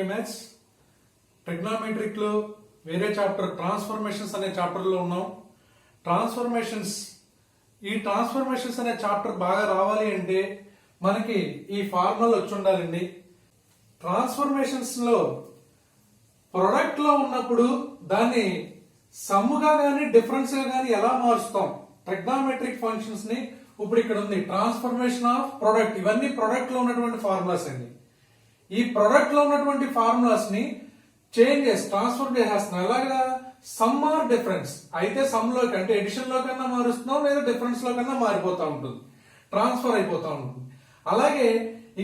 Okay maths trigonometric లో వేరే chapter transformations అనే చాప్టర్ లో ఉన్నాం. ఈ ట్రాన్స్ఫర్మేషన్స్ అనే చాప్టర్ బాగా రావాలి అంటే మనకి ఈ ఫార్ములా వచ్చి ఉండాలండి. ట్రాన్స్ఫర్మేషన్స్ లో ప్రొడక్ట్ లో ఉన్నప్పుడు దాన్ని సమ్ముగా గానీ డిఫరెన్స్ గా గానీ ఎలా మారుస్తాం, ట్రిగ్నామెట్రిక్ ఫంక్షన్స్ ని ఇప్పుడు ఇక్కడ ఉంది ట్రాన్స్ఫర్మేషన్ ఆఫ్ ప్రొడక్ట్. ఇవన్నీ ప్రొడక్ట్ లో ఉన్నటువంటి ఫార్ములాస్ అండి. ఈ ప్రొడక్ట్ లో ఉన్నటువంటి ఫార్ములాస్ ని ట్రాన్స్ఫర్ చేసేస్తున్నాం. ఎలాగా? సమ్ ఆర్ డిఫరెన్స్ అయితే సమ్ లోకి అంటే ఎడిషన్ లో కన్నా మారుస్తున్నాం, లేదా డిఫరెన్స్ లో కన్నా మారిపోతా ఉంటుంది, ట్రాన్స్ఫర్ అయిపోతా ఉంటుంది. అలాగే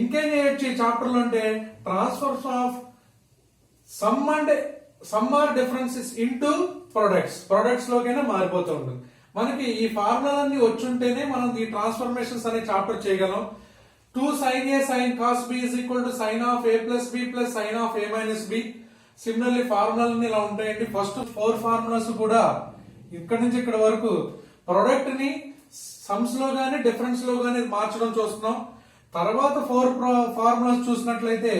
ఇంకేం చేయొచ్చు ఈ చాప్టర్ లో అంటే transfers of sum or differences into products లోకైనా మారిపోతూ ఉంటుంది. మనకి ఈ ఫార్ములాలన్నీ వచ్చుంటేనే మనం ఈ ట్రాన్స్ఫర్మేషన్స్ అనే చాప్టర్ చేయగలం. 2 sin a sin cos b is equal to sin of a plus b plus sin of a minus b. Similarly ఫార్ములాలన్నీ ఇలా ఉంటాయండి. ఫస్ట్ 4 ఫార్ములాస్ కూడా ఇక్కడ నుంచి ఇక్కడ వరకు ప్రొడక్ట్ ని సమ్స్ లో గానీ డిఫరెన్స్ లో గానీ మార్చడం చూస్తున్నాం. తర్వాత 4 ఫార్ములాస్ చూసినట్లయితే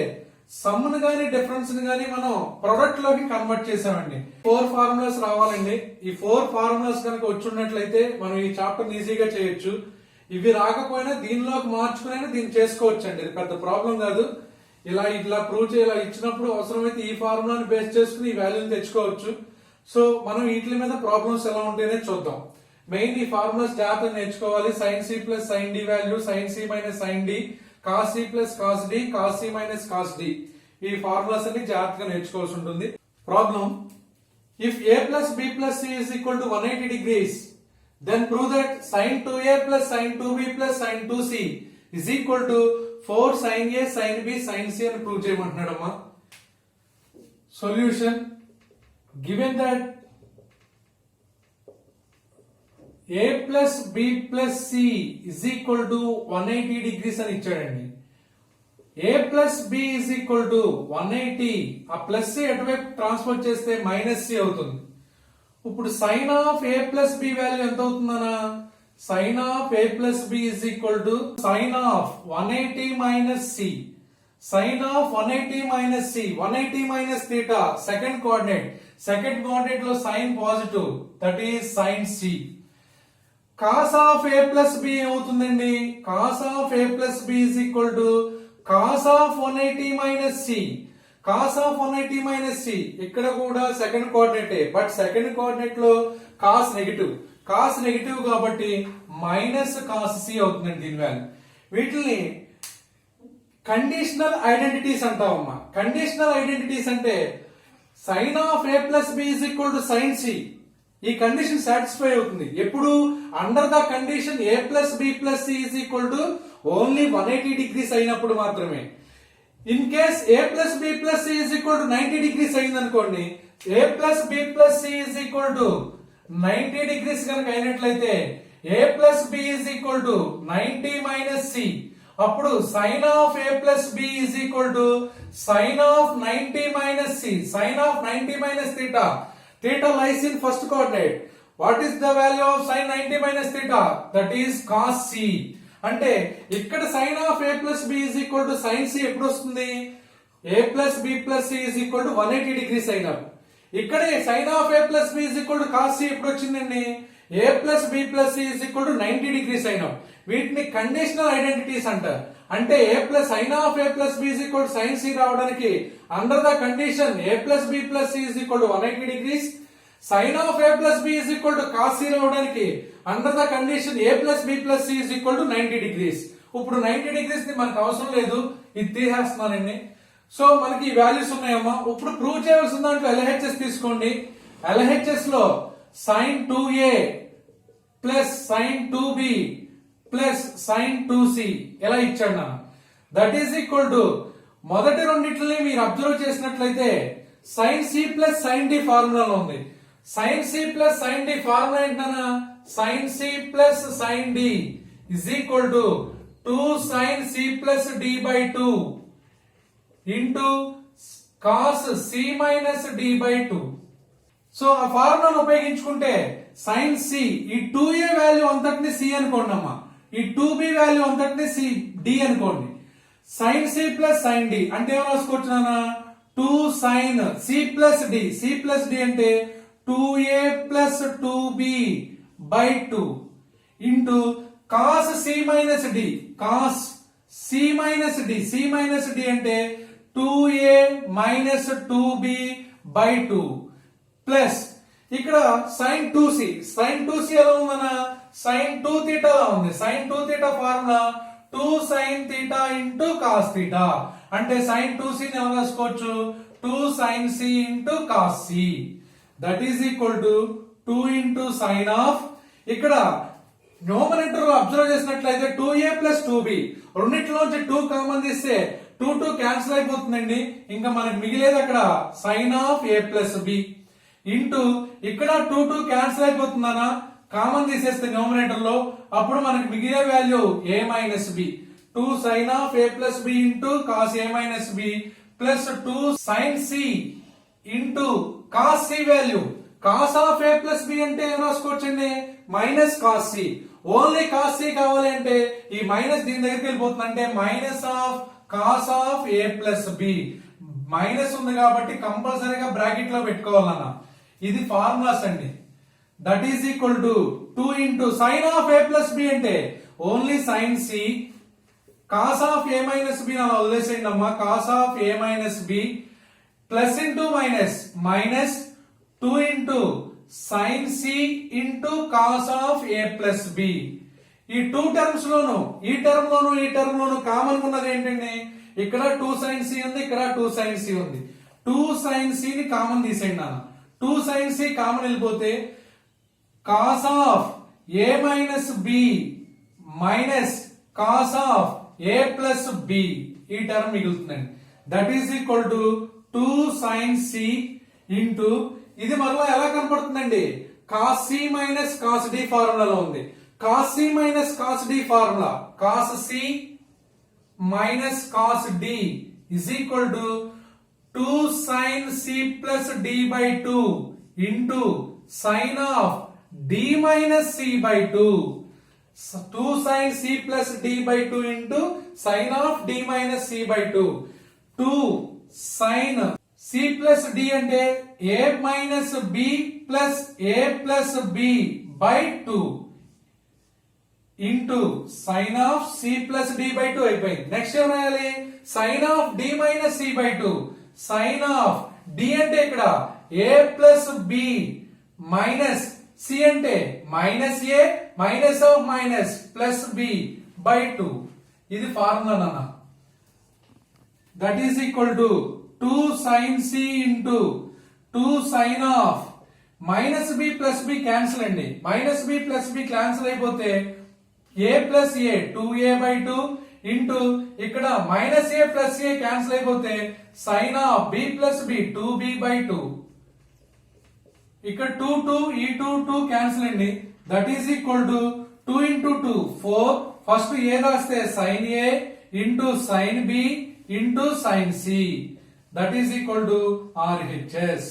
సమ్ ని గానీ డిఫరెన్స్ ని గానీ మనం ప్రొడక్ట్ లోకి కన్వర్ట్ చేసామండి. 4 ఫార్ములాస్ రావాలండి. ఈ 4 ఫార్ములాస్ కనుక వచ్చున్నట్లయితే మనం ఈ చాప్టర్ ఈజీగా చేయొచ్చు. ఇవి రాకపోయినా దీనిలోకి మార్చుకునే దీన్ని చేసుకోవచ్చు అండి. ఇది పెద్ద ప్రాబ్లం కాదు. ఇలా ప్రూవ్ చేయాలి ఇచ్చినప్పుడు అవసరమైతే ఈ ఫార్ములాని బేస్ చేసుకుని ఈ వాల్యూని తెచ్చుకోవచ్చు. సో మనం వీటి మీద ప్రాబ్లమ్స్ ఎలా ఉంటాయనే చూద్దాం. మెయిన్ ఈ ఫార్ములాస్ జాగ్రత్తగా నేర్చుకోవాలి. sin c plus sin d value, sin c minus sin d, cos c plus cos d, cos c minus cos d. ఈ ఫార్ములాస్ అన్ని జాగ్రత్తగా నేర్చుకోవాల్సి ఉంటుంది. Problem: if a plus b plus c is equal to 180 degrees, then prove that sin 2a plus sin 2b plus sin 2c is equal to 4 sin a sin b sin c అని prove చేయమంటున్నాడమ్మా. Solution: given that a plus b plus c is equal to 180 degrees అని ఇచ్చాడండి. a plus b is equal to 180, ఆ plus c అటువైపు transfer చేస్తే minus c అవుతుంది. ఇప్పుడు sine of A plus B value ఎంత అవుతుందనా? Sine of A plus B is equal to sine of 180 minus C. Sine of 180 minus C, 180 minus theta second coordinate లో sine positive, that is sine C. Cos of A plus B ఏమవుతుందండి? Cos of A plus B is equal to cos of 180 minus C. Cos of 180 minus C ఇక్కడ కూడా second కోఆర్డినేటే, but second coordinate లో cos negative కాబట్టి minus cos C అవుతుందండి దీని value. వీటిని conditional identities అంటామమ్మా. కండిషనల్ ఐడెంటిటీస్ అంటే sine of A plus B is equal to sine C. ఈ కండిషన్ సాటిస్ఫై అవుతుంది ఎప్పుడు? Under the condition A plus B plus C is equal to only 180 degrees అయినప్పుడు మాత్రమే. In case A plus B plus C is equal to 90 degrees అయింది అనుకోండి, A plus B plus C is equal to 90 degrees కనుక అయినట్లయితే A plus B is equal to 90 minus C. అప్పుడు sine of A plus B is equal to sine of 90 minus C. Sine of 90 minus theta, theta lies in first coordinate. What is the value of sine 90 minus theta? That is cos C. అంటే ఇక్కడ sine of A plus B is equal to sine C ఎప్పుడు వస్తుంది? A plus B plus C is equal to 180 degrees అయినప్పుడు. ఇక్కడే sine of A plus B is equal to cos C ఎప్పుడు వచ్చిందండి? A plus B plus C is equal to 90 degrees అయినప్పుడు. వీటిని conditional identities అంటారు. అంటే A plus sine of A plus B is equal to sine C రావడానికి under the condition A plus B plus C is equal to 180 degrees, sine of A plus B is equal to cos C రావడానికి under the condition A plus B plus C is equal to 90 degrees. ఇప్పుడు 90 degrees ని మనకు అవసరం లేదు, ఇది తీసేస్తున్నానండి. So మనకి ఈ values ఉన్నాయమ్మా. ఇప్పుడు ప్రూవ్ చేయవలసిన దాంట్లో ఎల్హెచ్ఎస్ తీసుకోండి. ఎల్హెచ్ఎస్ లో sine 2a plus sine 2b plus sine 2c ఎలా ఇచ్చాడు? దట్ ఈస్ ఈక్వల్ టు మొదటి రెండింటిని మీరు అబ్జర్వ్ చేసినట్లయితే sine C plus sine D ఫార్ములాలో ఉంది. Sine C plus sine D formula ఏంటన్నా? Sine C plus sine D is equal to 2 sine C plus D by 2 into cos C minus D by 2. So ఆ ఫార్ములాను ఉపయోగించుకుంటే sign C, ఈ 2a value అంతటిని C అనుకోండి అమ్మా, ఈ 2b value అంతటిని సి డి అనుకోండి. Sine C plus sine D అంటే ఏమో రాసుకోవచ్చు నాన్న? 2 sin c plus D, C plus D అంటే 2a plus 2b by 2 into cos C minus D, cos C minus D, C minus D అంటే 2a minus 2b by 2 plus ఇక్కడ sin 2c, sin 2c ఎలా ఉందన్న sin 2 theta ఉంది, sin 2 theta formula 2 sin theta into cos theta అంటే sin 2c ని ఎలా రాసుకోవచ్చు 2 sin c into cos c that is equal to 2 into sin of, ఇక్కడ numerator లో అబ్జర్వ్ చేసినట్లయితే 2a ప్లస్ 2b, రెండిట్లోంచి 2 కామన్ తీస్తే 2 క్యాన్సిల్ అయిపోతుందండి, ఇంకా మనకి మిగిలేదు అక్కడ sin of a plus b into ఇక్కడ 2 క్యాన్సిల్ అయిపోతుందనా, కామన్ తీసేస్తే న్యూమరేటర్ లో అప్పుడు మనకి మిగిలే value a minus b, 2 sin of a plus b into cos a minus b plus 2 sin c into cos c value, cos of a plus b అంటే ఏం రాసుకోవచ్చండి minus cos c, only cos c కావాలి అంటే ఈ minus దీని దగ్గరికి వెళ్ళిపోతుంది అంటే minus of cos of a plus b, minus ఉంది కాబట్టి కంపల్సరీగా బ్రాకెట్ లో పెట్టుకోవాలన్నా, ఇది ఫార్ములాస్ అండి. That is equal to 2 into sine of a plus b అంటే only sin c, cos of a minus b అలా వదిలేసేయండి అమ్మా, cos of a minus b plus into minus minus 2 into sin c into cos of a plus b. ఈ 2 terms లోను ఈ term loan common ఉన్నది ఏంటండి, ఇక్కడ 2 sin c ఉంది, ఇక్కడ 2 sin c ఉంది, 2 sin c ని కామన్ తీసేయండి నాన్న, 2 sin c కామన్ వెళ్ళిపోతే cos of a minus b minus cos of a plus b ఈ టర్మ్ మిగులుతుందండి. That is equal to 2 sin c into ఇది మరలా ఎలా కనపడుతుందండి cos c minus cos d ఫార్ములాలో ఉంది, cos c minus cos d formula cos c minus cos d is equal to 2 sin c plus d by 2 into sin of d minus c by 2. 2 sin c plus d by 2 into sin of d minus c by 2. 2 sin c plus d అంటే a minus b plus a plus b by 2 into sine of C plus D by 2 అయిపోయింది. Next ఏం రాయాలి sine of D minus C by 2, sine of D అంటే ఇక్కడ A plus B minus C అంటే minus A minus of minus plus B by 2, ఇది formula నాన్న. That is equal to 2 sine C into 2 sine of minus B plus B cancel అండి, minus B plus B cancel అయిపోతే a plus A 2a by 2 into ఇక్కడ minus A plus A cancel అయిపోతే sine of b plus B 2b by 2, ఇక్కడ 2 ఈ 2 cancel అండి. That is equal to 2 into 2 4, first A రాస్తే sine A into sine B into sine C, that is equal to RHS.